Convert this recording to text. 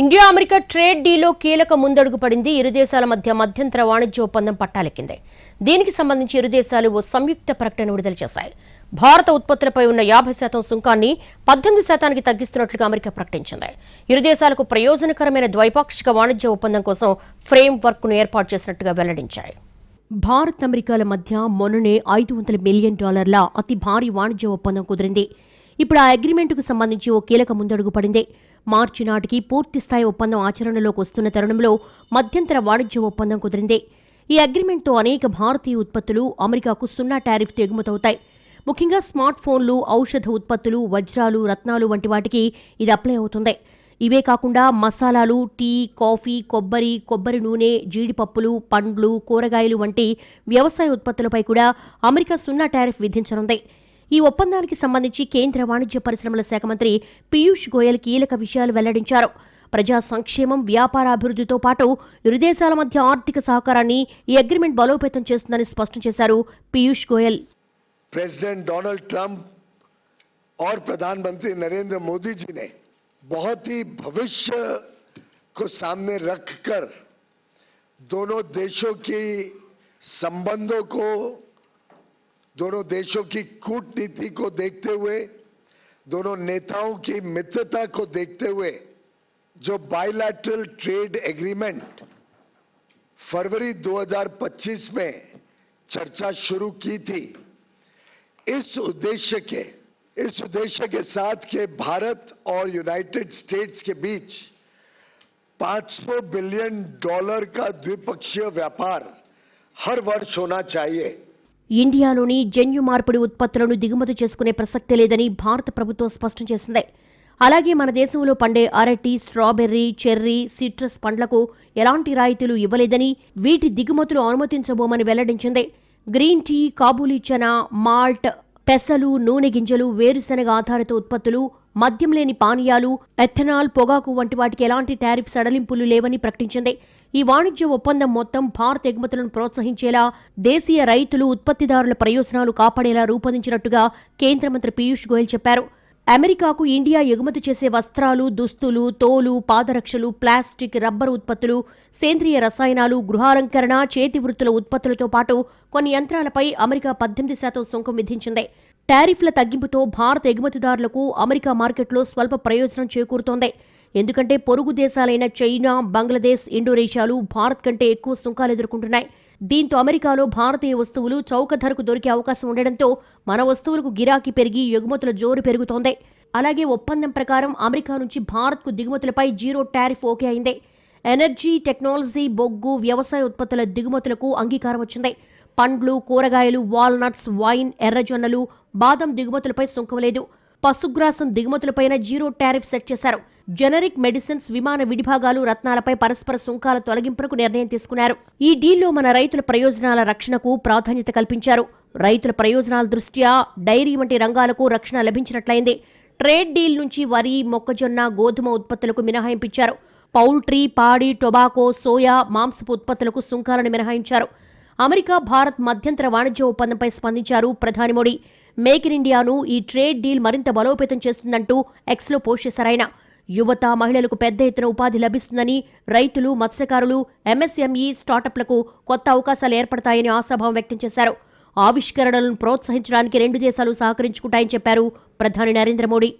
India America trade డీల్లో కీలక ముందడుగు పడింది. ఇరు దేశాల మధ్య మధ్యంతర వాణిజ్య ఒప్పందం పట్టాలెక్కింది. దీనికి సంబంధించి ఇరు దేశాలు ఓ సంయుక్త ప్రకటన విడుదల చేశాయి. భారత ఉత్పత్తులపై ఉన్న 50% సుంకాన్ని 18% తగ్గిస్తున్నట్లుగా అమెరికా ప్రకటించింది. ఇరు దేశాలకు ప్రయోజనకరమైన ద్వైపాక్షిక వాణిజ్య ఒప్పందం కోసం ఫ్రేమ్ వర్క్ ను ఏర్పాటు చేసినట్టుగా వెల్లడించాయి. భారత్ అమెరికాల మధ్య మొన్ననే $500 మిలియన్ అతి భారీ వాణిజ్య ఒప్పందం కుదిరింది. ఇప్పుడు ఆ అగ్రిమెంటుకు సంబంధించి ఓ కీలక ముందడుగు పడింది. మార్చి నాటికి పూర్తిస్థాయి ఒప్పందం ఆచరణలోకి వస్తున్న తరుణంలో మధ్యంతర వాణిజ్య ఒప్పందం కుదిరింది. ఈ అగ్రిమెంట్తో అనేక భారతీయ ఉత్పత్తులు అమెరికాకు 0 టారిఫ్తో ఎగుమతవుతాయి. ముఖ్యంగా స్మార్ట్ ఫోన్లు, ఔషధ ఉత్పత్తులు, వజ్రాలు, రత్నాలు వంటి వాటికి ఇది అప్లై అవుతుంది. ఇవే కాకుండా మసాలాలు, టీ, కాఫీ, కొబ్బరి నూనె, జీడిపప్పులు, పండ్లు, కూరగాయలు వంటి వ్యవసాయ ఉత్పత్తులపై కూడా అమెరికా 0 టారిఫ్ విధించనుంది. ఈ ఒప్పందానికి సంబంధించి కేంద్ర వాణిజ్య పరిశ్రమల శాఖ మంత్రి పీయూష్ గోయల్ కీలక విషయాలు వెల్లడించారు. ప్రజా సంక్షేమం, వ్యాపారాభివృద్ధితో పాటు ఇరు దేశాల మధ్య ఆర్థిక సహకారాన్ని ఈ అగ్రిమెంట్ బలోపేతం చేస్తుందని స్పష్టం చేశారు Piyush Goyal. President Donald Trump और प्रधानमंत्री नरेंद्र मोदी जी ने बहुत ही भविष्य को सामने रखकर दोनों देशों की संबंधों को, दोनों देशों की कूटनीति को देखते हुए, दोनों नेताओं की मित्रता को देखते हुए जो बायलैटरल ट्रेड एग्रीमेंट फरवरी 2025 में चर्चा शुरू की थी, इस उद्देश्य के साथ के भारत और यूनाइटेड स्टेट्स के बीच $500 बिलियन का द्विपक्षीय व्यापार हर वर्ष होना चाहिए. ఇండియాలోని జన్యు మార్పిడి ఉత్పత్తులను దిగుమతి చేసుకునే ప్రసక్తే లేదని భారత ప్రభుత్వం స్పష్టం చేసింది. అలాగే మన దేశంలో పండే అరటి, స్ట్రాబెర్రీ, చెర్రీ, సిట్రస్ పండ్లకు ఎలాంటి రాయితీలు ఇవ్వలేదని, వీటి దిగుమతులు అనుమతించబోమని వెల్లడించింది. Green tea, kabuli chana, malt, పెసలు, నూనె గింజలు, వేరుశెనగ ఆధారిత ఉత్పత్తులు, మద్యం లేని పానీయాలు, ఎథనాల్, పొగాకు వంటి వాటికి ఎలాంటి టారిఫ్ సడలింపులు లేవని ప్రకటించింది. ఈ వాణిజ్య ఒప్పందం మొత్తం భారత ఎగుమతులను ప్రోత్సహించేలా, దేశీయ రైతులు, ఉత్పత్తిదారుల ప్రయోజనాలు కాపాడేలా రూపొందించినట్టుగా కేంద్ర మంత్రి పీయూష్ గోయల్ చెప్పారు. అమెరికాకు ఇండియా ఎగుమతి చేసే వస్త్రాలు, దుస్తులు, తోలు, పాదరక్షలు, ప్లాస్టిక్, రబ్బరు ఉత్పత్తులు, సేంద్రియ రసాయనాలు, గృహాలంకరణ, చేతి వృత్తుల ఉత్పత్తులతో పాటు కొన్ని యంత్రాలపై అమెరికా 18% సుంకం విధించింది. టారిఫ్ల తగ్గింపుతో భారత ఎగుమతిదారులకు అమెరికా మార్కెట్లో స్వల్ప ప్రయోజనం చేకూరుతోంది. ఎందుకంటే పొరుగు దేశాలైన చైనా, బంగ్లాదేశ్, ఇండోనేషియాలు భారత్ కంటే ఎక్కువ సుంకాలు ఎదుర్కొంటున్నాయి. దీంతో అమెరికాలో భారతీయ వస్తువులు చౌక ధరకు దొరికే అవకాశం ఉండడంతో మన వస్తువులకు గిరాకీ పెరిగి ఎగుమతుల జోరు పెరుగుతోంది. అలాగే ఒప్పందం ప్రకారం అమెరికా నుంచి భారత్కు దిగుమతులపై 0 టారిఫ్ ఓకే అయింది. ఎనర్జీ, టెక్నాలజీ, బొగ్గు, వ్యవసాయ ఉత్పత్తుల దిగుమతులకు అంగీకారం వచ్చింది. పండ్లు, కూరగాయలు, వాల్నట్స్, వైన్, ఎర్రజొన్నలు, బాదం దిగుమతులపై సుంకం లేదు. పశుగ్రాసం దిగుమతులపైన 0 టారిఫ్ సెట్ చేశారు. జెనరిక్ మెడిసిన్స్, విమాన విడిభాగాలు, రత్నాలపై పరస్పర సుంకాల తొలగింపునకు నిర్ణయం తీసుకున్నారు. ఈ డీల్లో మన రైతుల ప్రయోజనాల రక్షణకు ప్రాధాన్యత కల్పించారు. రైతుల ప్రయోజనాల దృష్ట్యా డైరీ వంటి రంగాలకు రక్షణ లభించినట్లయింది. ట్రేడ్ డీల్ నుంచి వరి, మొక్కజొన్న, గోధుమ ఉత్పత్తులకు మినహాయింపించారు. పౌల్ట్రీ, పాడి, టొబాకో, సోయా, మాంసపు ఉత్పత్తులకు సుంకాలను మినహాయించారు. అమెరికా భారత్ మధ్యంతర వాణిజ్య ఒప్పందంపై స్పందించారు ప్రధాని మోడీ. మేక్ ఇన్ ఇండియాను ఈ ట్రేడ్ డీల్ మరింత బలోపేతం చేస్తుందంటూ ఎక్స్లో పోస్ట్ చేశారాయన. యువత, మహిళలకు పెద్ద ఎత్తున ఉపాధి లభిస్తుందని, రైతులు, మత్స్యకారులు, ఎంఎస్ఎంఈ, స్టార్టప్లకు కొత్త అవకాశాలు ఏర్పడతాయని ఆశాభావం వ్యక్తం చేశారు. ఆవిష్కరణలను ప్రోత్సహించడానికి 2 దేశాలు సహకరించుకుంటాయని చెప్పారు ప్రధాని నరేంద్ర మోడీ.